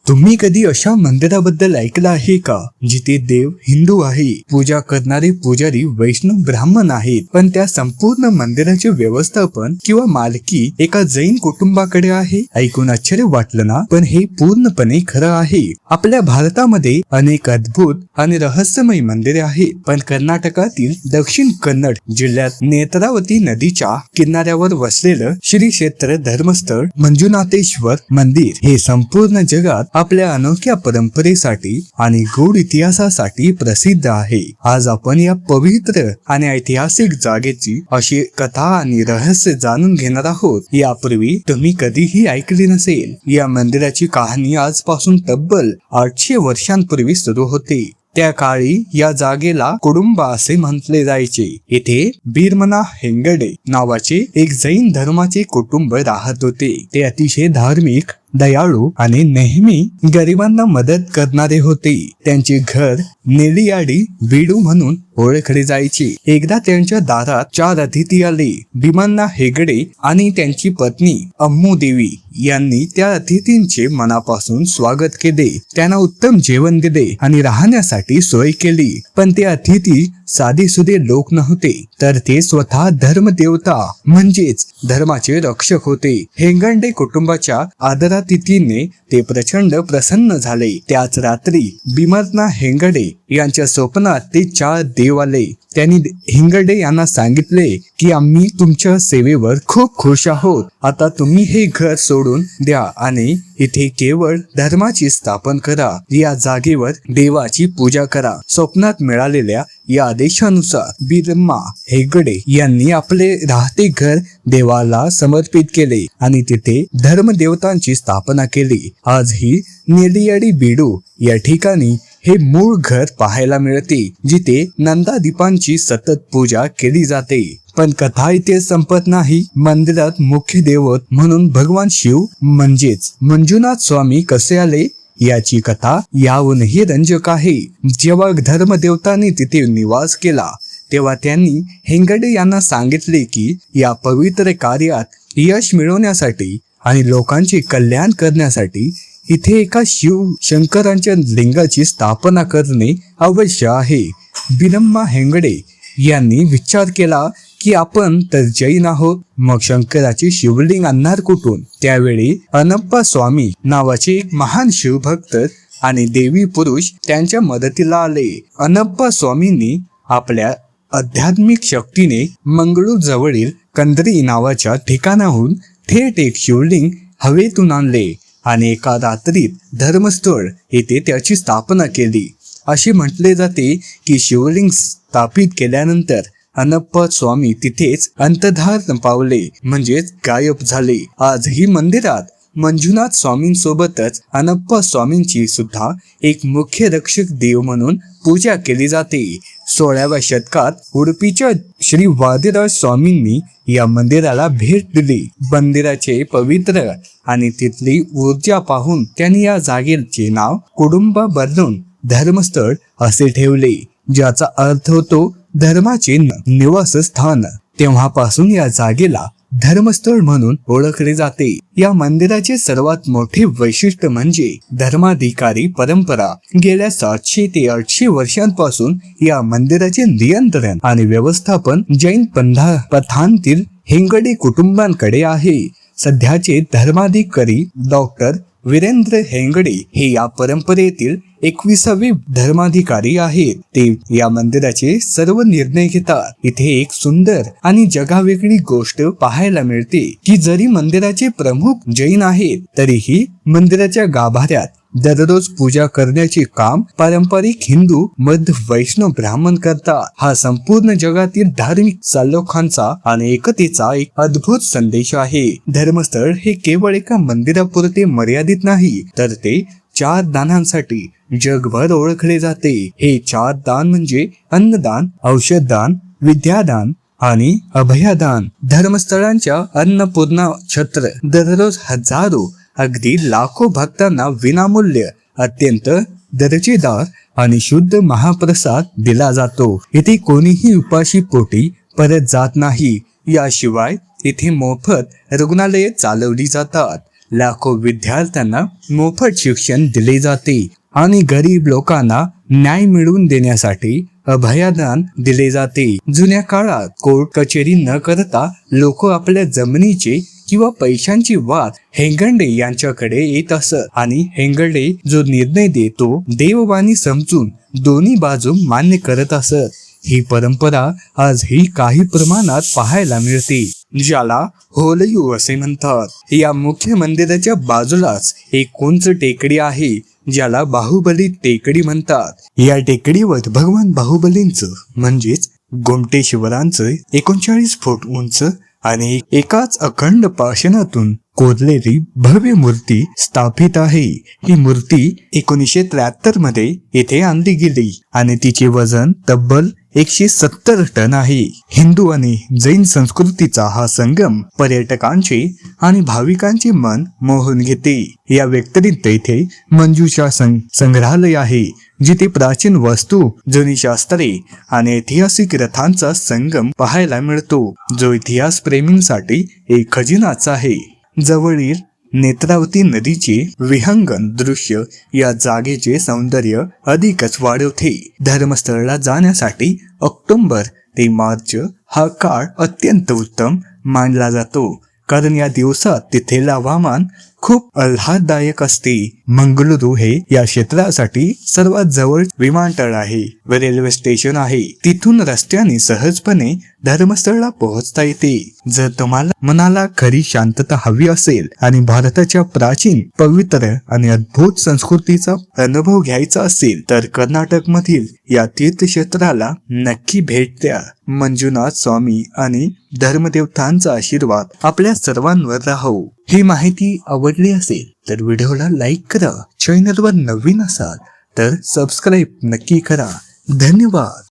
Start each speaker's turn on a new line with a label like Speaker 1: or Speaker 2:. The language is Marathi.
Speaker 1: तुम्ही कधी अशा मंदिराबद्दल ऐकलं आहे का जिथे देव हिंदू आहे, पूजा करणारे पुजारी वैष्णव ब्राह्मण आहेत, पण त्या संपूर्ण मंदिराचे व्यवस्थापन किंवा मालकी एका जैन कुटुंबाकडे आहे? ऐकून आश्चर्य वाटलं ना? पण हे पूर्णपणे खरं आहे. आपल्या भारतामध्ये अनेक अद्भुत आणि रहस्यमय मंदिरे आहेत, पण कर्नाटकातील दक्षिण कन्नड जिल्ह्यात नेत्रावती नदीच्या किनाऱ्यावर वसलेलं श्री क्षेत्र धर्मस्थळ मंजुनाथेश्वर मंदिर हे संपूर्ण जगात आपल्या अनोख्या परंपरेसाठी आणि गूढ इतिहासासाठी प्रसिद्ध आहे. आज आपण या पवित्र आणि ऐतिहासिक जागेची अशी कथा आणि रहस्य जाणून घेणार आहोत. यापूर्वी तुम्ही कधीही ऐकली नसेल. या मंदिराची कहाणी आजपासून तब्बल 800 वर्षांपूर्वी सुरू होते. त्या काळी या जागेला कुडुंबा असे म्हटले जायचे. येथे भीमना हेंगडे नावाचे एक जैन धर्माचे कुटुंब राहत होते. ते अतिशय धार्मिक, दयाळू आणि नेहमी गरिबांना मदत करणारे होते. त्यांचे घर नेलियाडी बीडू म्हणून ओळखले जायचे. एकदा त्यांच्या दारात 4 अतिथी आले. भीमना हेगडे आणि त्यांची पत्नी अम्मू देवी यांनी त्या अतिथींचे मनापासून स्वागत केले. त्यांना उत्तम जेवण दिले आणि राहण्यासाठी सोय केली. पण ते अतिथी साधेसुधे लोक नव्हते, तर ते स्वतः धर्मदेवता म्हणजेच धर्माचे रक्षक होते. हेंगडे कुटुंबाच्या आदरातिथीने ते प्रचंड प्रसन्न झाले. त्याच रात्री भीमना हेंगडे यांच्या स्वप्नात ते 4 देव आले. त्यांनी हेंगडे यांना सांगितले की आम्ही तुमच्या सेवेवर खूप खुश आहोत. आता तुम्ही हे घर सोडून द्या आणि इथे केवळ धर्माची स्थापना करा. या जागेवर देवाची पूजा करा. स्वप्नात मिळालेल्या या आदेशानुसार भीमना हेगडे यांनी आपले राहते घर देवाला समर्पित केले आणि तिथे धर्मदेवतांची स्थापना केली. आजही नेलियाडी बीडू या ठिकाणी हे मूळ घर पाहायला मिळते, जिथे नंदादीपांची सतत पूजा केली जाते. पण कथा इथे संपत नाही. मंदिरात मुख्य दैवत म्हणून भगवान शिव म्हणजेच मंजुनाथ स्वामी कसे आले याची कथा याहूनही रंजक आहे. जेव्हा धर्मदेवतांनी तिथे निवास केला तेव्हा त्यांनी हेंगडे यांना सांगितले की या पवित्र कार्यात यश मिळवण्यासाठी आणि लोकांचे कल्याण करण्यासाठी इथे एका शिव शंकरांच्या लिंगाची स्थापना करणे आवश्यक आहे. भीमना हेंगडे यांनी विचार केला की आपण तर जैन आहोत, मग शंकराचे शिवलिंग आणणार कुठून? त्यावेळी अनप्पा स्वामी नावाचे एक महान शिवभक्त आणि देवी पुरुष त्यांच्या मदतीला आले. अनप्पा स्वामींनी आपल्या आध्यात्मिक शक्तीने मंगळूर जवळील कंद्री नावाच्या ठिकाणाहून थेट एक शिवलिंग हवेतून आणले आणि एका रात्रीत धर्मस्थळ येथे त्याची स्थापना केली. असे म्हटले जाते की शिवलिंग स्थापित केल्यानंतर अनप्पा स्वामी तिथेच अंतर्धान पावले, म्हणजेच गायब झाले. आजही मंदिरात मंजुनाथ स्वामींसोबतच अनप्पा स्वामींची सुद्धा एक मुख्य रक्षक देव म्हणून पूजा केली जाते. 16व्या शतकात उडुपीच्या श्री वादिराज स्वामींनी या मंदिराला भेट दिली. मंदिराचे पवित्र आणि तिथली ऊर्जा पाहून त्यांनी या जागेचे नाव कुडुंबा बदलून धर्मस्थळ असे ठेवले, ज्याचा अर्थ होतो धर्माचे निवासस्थान. तेव्हापासून या जागेला धर्मस्थळ म्हणून ओळखले जाते. या मंदिराचे सर्वात मोठे वैशिष्ट्य म्हणजे धर्माधिकारी परंपरा. गेल्या 700 ते 800 वर्षांपासून या मंदिराचे नियंत्रण आणि व्यवस्थापन जैन पंथातील हेंगडे कुटुंबांकडे आहे. सध्याचे धर्माधिकारी डॉक्टर वीरेंद्र हेंगडे हे या परंपरेतील 21वे धर्माधिकारी आहेत. ते या मंदिराचे सर्व निर्णय घेतात. इथे एक सुंदर आणि जगावेगळी गोष्ट पाहायला मिळते की जरी मंदिराचे प्रमुख जैन आहेत, तरीही मंदिराच्या गाभाऱ्यात दररोज पूजा करण्याचे काम पारंपरिक हिंदू मध्य वैष्णव ब्राह्मण करतात. हा संपूर्ण जगातील धार्मिक सलोख्यांचा आणि एकतेचा एक अद्भुत संदेश आहे. धर्मस्थळ हे केवळ एका मंदिरापुरते मर्यादित नाही, तर ते 4 दानांसाठी जगभर ओळखले जाते. हे 4 दान म्हणजे अन्नदान, औषधदान, विद्यादान आणि अभयदान. धर्मस्थळांच्या अन्नपूर्णा छत्र दररोज हजारो अगदी लाखो भक्तांना विनामूल्य अत्यंत दर्जेदार आणि शुद्ध महाप्रसाद दिला जातो. इथे कोणीही उपाशी पोटी परत जात नाही. याशिवाय इथे मोफत रुग्णालये चालवली जातात लाखो विद्यार्थ्यांना मोफत शिक्षण दिले जाते आणि गरीब लोकांना न्याय मिळवून देण्यासाठी अभयदान दिले जाते. जुन्या काळात कोर्ट कचेरी न करता लोक आपल्या जमिनीचे किंवा पैशांची वाद हेंगडे यांच्याकडे येत असत आणि हेंगडे जो निर्णय देतो देववाणी समजून दोन्ही बाजू मान्य करत असत. ही परंपरा आजही काही प्रमाणात पाहायला मिळते, ज्याला होलयू असे म्हणतात. या मुख्य मंदिराच्या बाजूलाच एक उंच टेकडी आहे ज्याला बाहुबली टेकडी म्हणतात. या टेकडीवर भगवान बाहुबलींचं म्हणजेच गोमटेश्वरांचं 39 फूट उंच आणि एकाच अखंड पाषाणातून कोरलेली भव्य मूर्ती स्थापित आहे. ही मूर्ती 1973 मध्ये येथे आणली गेली आणि तिचे वजन तब्बल 170 टन आहे. हिंदू आणि जैन संस्कृतीचा हा संगम पर्यटकांचे आणि भाविकांचे मन मोहून घेते. या व्यतिरिक्त इथे मंजुषा संग्रहालय आहे, जिथे प्राचीन वस्तू, जुनी शास्त्रे आणि ऐतिहासिक रथांचा संगम पाहायला मिळतो, जो इतिहास प्रेमींसाठी एक खजिनाच आहे. जवळील नेत्रावती नदीचे विहंगम दृश्य या जागेचे सौंदर्य अधिकच वाढवते. धर्मस्थळाला जाण्यासाठी ऑक्टोबर ते मार्च हा काळ अत्यंत उत्तम मानला जातो, कारण या दिवसात तिथेला हवामान खूप आल्हाददायक असते. मंगळुरू हे या क्षेत्रासाठी सर्वात जवळ विमानतळ आहे व रेल्वे स्टेशन आहे. तिथून रस्त्याने सहजपणे धर्मस्थळला पोहोचता येते. जर तुम्हाला मनाला खरी शांतता हवी असेल आणि भारताच्या प्राचीन, पवित्र आणि अद्भुत संस्कृतीचा अनुभव घ्यायचा असेल तर कर्नाटक मधील या तीर्थक्षेत्राला नक्की भेट द्या. मंजुनाथ स्वामी आणि धर्मदेवतांचा आशीर्वाद आपल्या सर्वांवर राहो. ही माहिती आवडली असेल तर व्हिडिओला लाईक करा. चॅनलवर नवीन असाल तर सबस्क्राईब नक्की करा. धन्यवाद.